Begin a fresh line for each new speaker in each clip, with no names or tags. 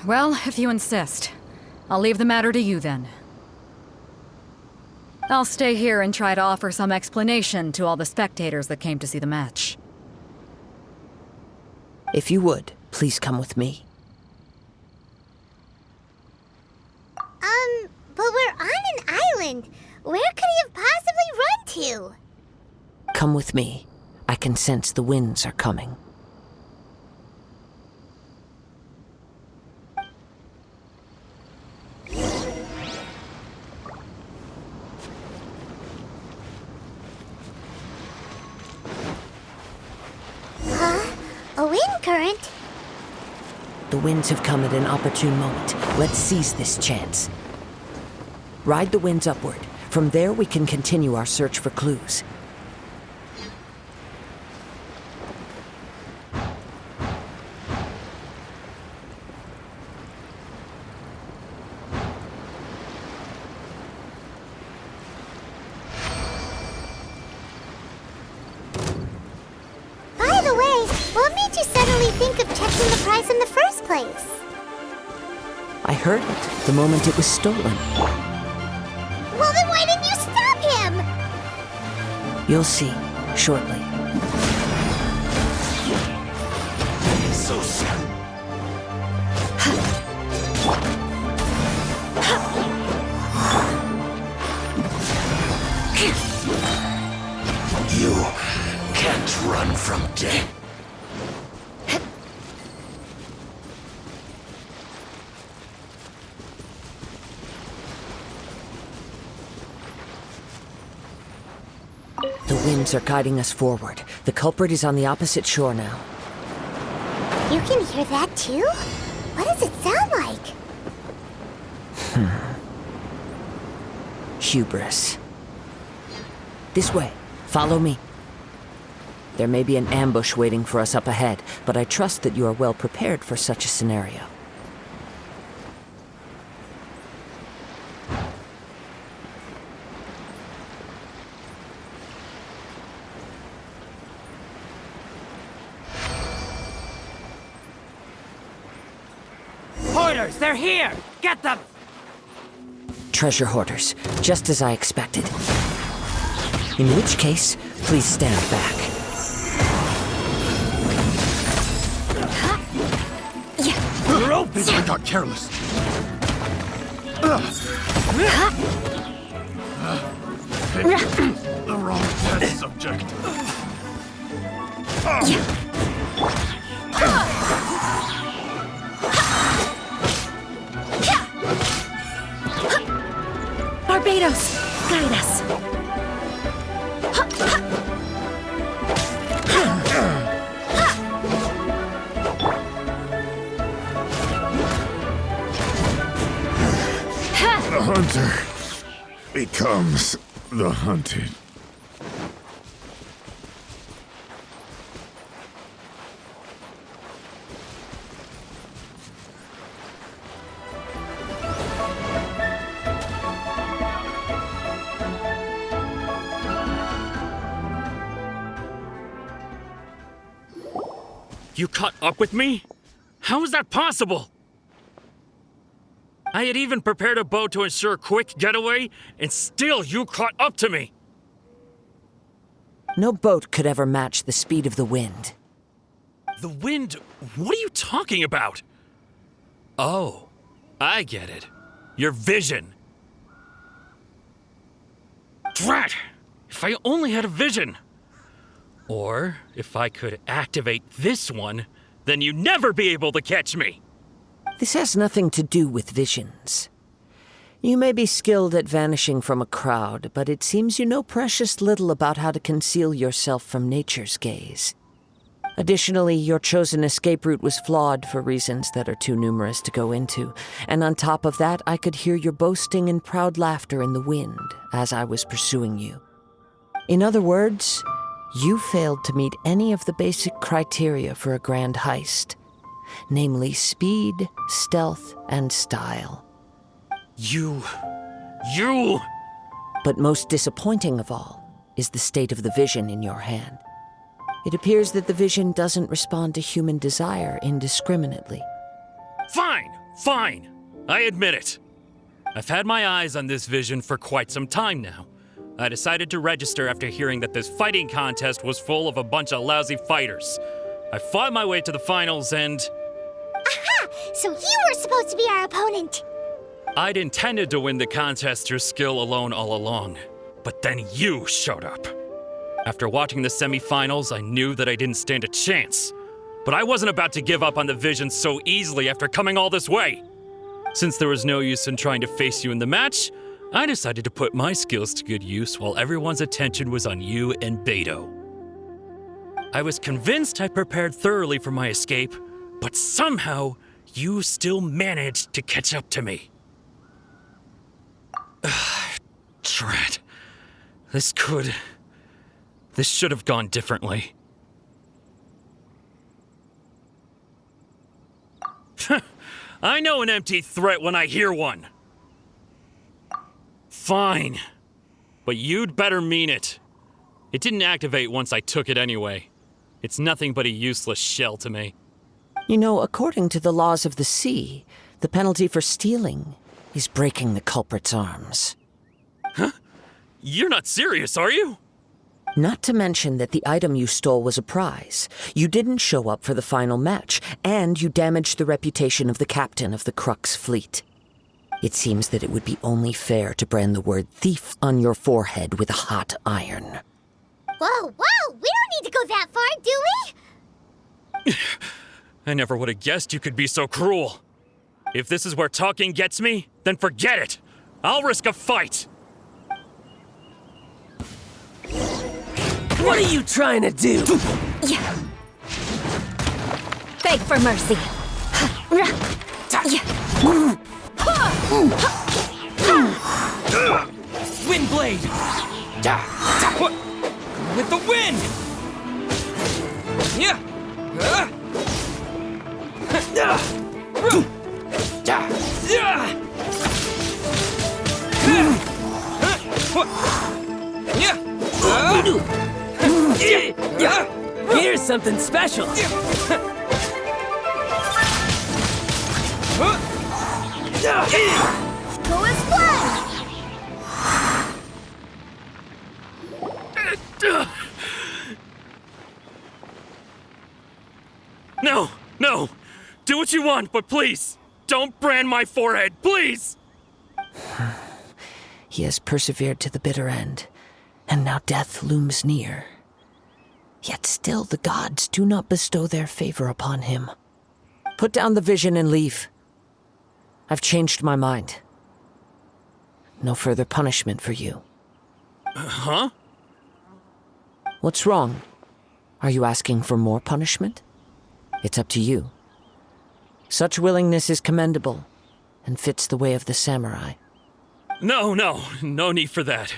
Well, if you insist. I'll leave the matter to you then. I'll stay here and try to offer some explanation to all the spectators that came to see the match.
If you would, please come with me.
But we're on an island. Where could he have possibly run to?
Come with me. I can sense the winds are coming.
Huh? A wind current?
The winds have come at an opportune moment. Let's seize this chance. Ride the winds upward. From there, we can continue our search for clues.
By the way, what made you suddenly think of checking the prize in the first place?
I heard it the moment it was stolen.
Well, then why didn't you stop him?
You'll see, shortly.
So soon. You can't run from death.
The winds are guiding us forward. The culprit is on the opposite shore now.
You can hear that too? What does it sound like?
Hubris. This way. Follow me. There may be an ambush waiting for us up ahead, but I trust that you are well prepared for such a scenario.
Hoarders, they're here! Get them!
Treasure hoarders, just as I expected. In which case, please stand back.
You're open! I got careless. Picked the wrong test subject.
Barbados, guide us.
The hunter becomes the hunted.
You caught up with me? How is that possible? I had even prepared a boat to ensure a quick getaway, and still you caught up to me!
No boat could ever match the speed of the wind.
The wind? What are you talking about? Oh, I get it. Your vision. Drat! If I only had a vision! Or, if I could activate this one, then you'd never be able to catch me!
This has nothing to do with visions. You may be skilled at vanishing from a crowd, but it seems you know precious little about how to conceal yourself from nature's gaze. Additionally, your chosen escape route was flawed for reasons that are too numerous to go into, and on top of that, I could hear your boasting and proud laughter in the wind as I was pursuing you. In other words, you failed to meet any of the basic criteria for a grand heist, namely speed, stealth, and style.
You...
But most disappointing of all is the state of the vision in your hand. It appears that the vision doesn't respond to human desire indiscriminately.
Fine! Fine, I admit it. I've had my eyes on this vision for quite some time now. I decided to register after hearing that this fighting contest was full of a bunch of lousy fighters. I fought my way to the finals and...
Aha! So you were supposed to be our opponent!
I'd intended to win the contest through skill alone all along. But then you showed up. After watching the semifinals, I knew that I didn't stand a chance. But I wasn't about to give up on the vision so easily after coming all this way. Since there was no use in trying to face you in the match, I decided to put my skills to good use while everyone's attention was on you and Beto. I was convinced I prepared thoroughly for my escape, but somehow you still managed to catch up to me. Drat. This should have gone differently. I know an empty threat when I hear one. Fine. But you'd better mean it. It didn't activate once I took it anyway. It's nothing but a useless shell to me.
You know, according to the laws of the sea, the penalty for stealing is breaking the culprit's arms.
Huh? You're not serious, are you?
Not to mention that the item you stole was a prize. You didn't show up for the final match, and you damaged the reputation of the captain of the Crux fleet. It seems that it would be only fair to brand the word thief on your forehead with a hot iron.
Whoa, whoa! We don't need to go that far, do we?
I never would have guessed you could be so cruel. If this is where talking gets me, then forget it. I'll risk a fight.
What are you trying to do?
Yeah. Beg for mercy.
Wind blade! With the wind! Yeah! Here's something special!
Go and fly!
No, no. Do what you want, but please, don't brand my forehead, please!
He has persevered to the bitter end, and now death looms near. Yet still the gods do not bestow their favor upon him. Put down the vision and leave. I've changed my mind. No further punishment for you.
Huh?
What's wrong? Are you asking for more punishment? It's up to you. Such willingness is commendable, and fits the way of the samurai.
No need for that.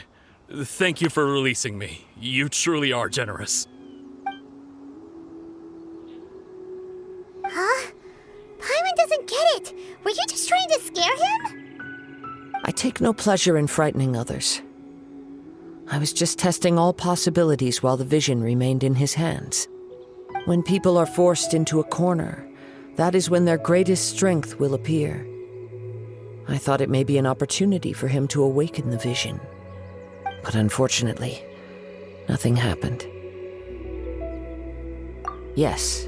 Thank you for releasing me. You truly are generous.
Huh? Paimon doesn't get it. Were you just trying to scare him?
I take no pleasure in frightening others. I was just testing all possibilities while the vision remained in his hands. When people are forced into a corner, that is when their greatest strength will appear. I thought it may be an opportunity for him to awaken the vision. But unfortunately, nothing happened. Yes,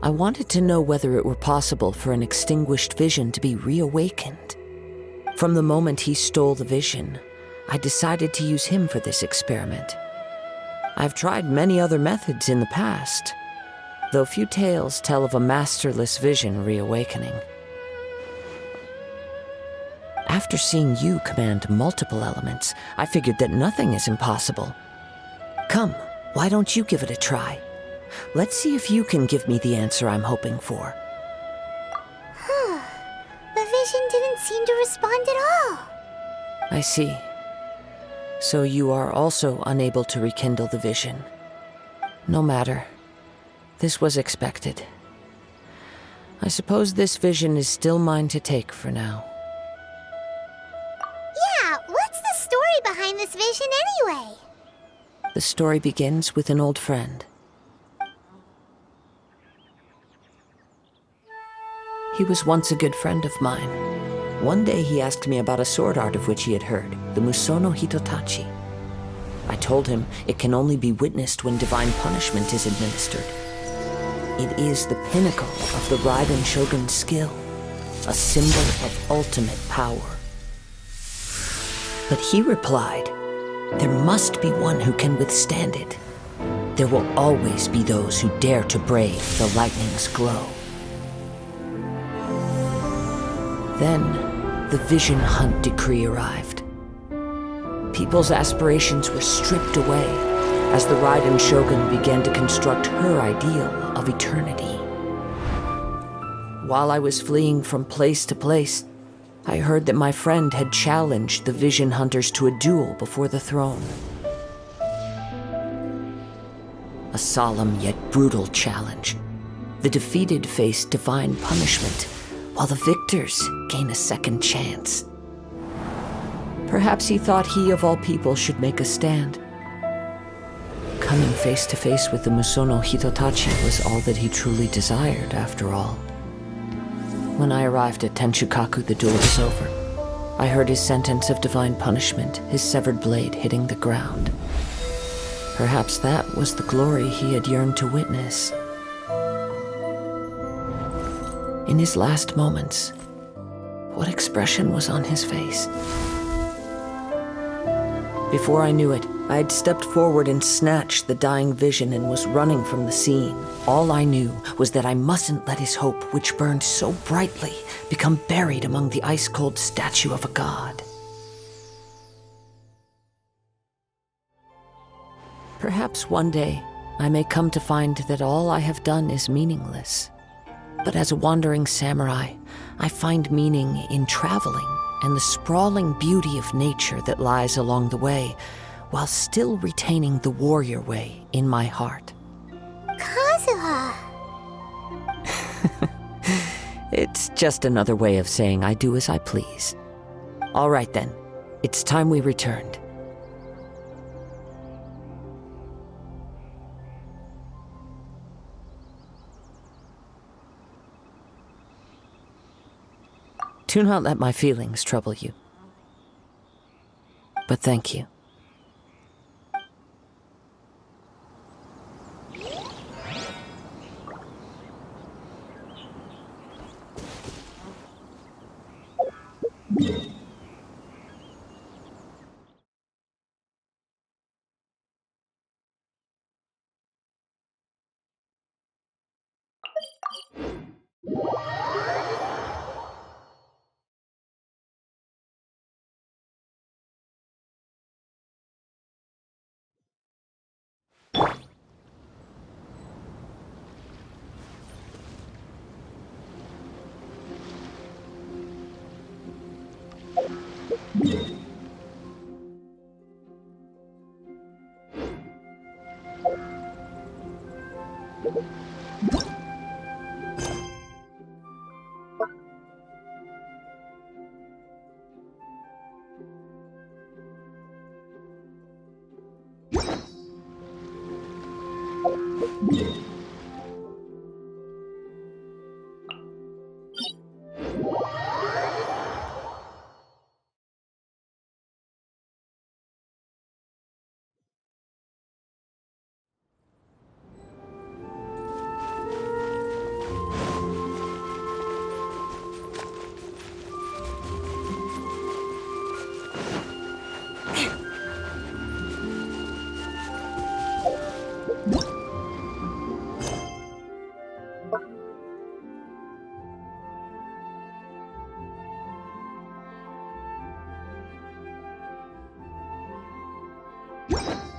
I wanted to know whether it were possible for an extinguished vision to be reawakened. From the moment he stole the vision, I decided to use him for this experiment. I've tried many other methods in the past, though few tales tell of a masterless vision reawakening. After seeing you command multiple elements, I figured that nothing is impossible. Come, why don't you give it a try? Let's see if you can give me the answer I'm hoping for.
The vision didn't seem to respond at all.
I see. So you are also unable to rekindle the vision. No matter. This was expected. I suppose this vision is still mine to take for now.
Yeah, what's the story behind this vision anyway?
The story begins with an old friend. He was once a good friend of mine. One day he asked me about a sword art of which he had heard, the Musono Hitotachi. I told him it can only be witnessed when divine punishment is administered. It is the pinnacle of the Raiden Shogun's skill, a symbol of ultimate power. But he replied, there must be one who can withstand it. There will always be those who dare to brave the lightning's glow. Then, the Vision Hunt decree arrived. People's aspirations were stripped away as the Raiden Shogun began to construct her ideal of eternity. While I was fleeing from place to place, I heard that my friend had challenged the Vision Hunters to a duel before the throne. A solemn yet brutal challenge. The defeated face divine punishment, while the victors gain a second chance. Perhaps he thought he of all people should make a stand. Coming face to face with the Musono Hitotachi was all that he truly desired, after all. When I arrived at Tenshukaku, the duel was over. I heard his sentence of divine punishment, his severed blade hitting the ground. Perhaps that was the glory he had yearned to witness. In his last moments, what expression was on his face? Before I knew it, I had stepped forward and snatched the dying vision and was running from the scene. All I knew was that I mustn't let his hope, which burned so brightly, become buried among the ice-cold statue of a god. Perhaps one day, I may come to find that all I have done is meaningless. But as a wandering samurai, I find meaning in traveling and the sprawling beauty of nature that lies along the way, while still retaining the warrior way in my heart.
Kazuha!
It's just another way of saying I do as I please. All right then, it's time we returned. Do not let my feelings trouble you. But thank you.
You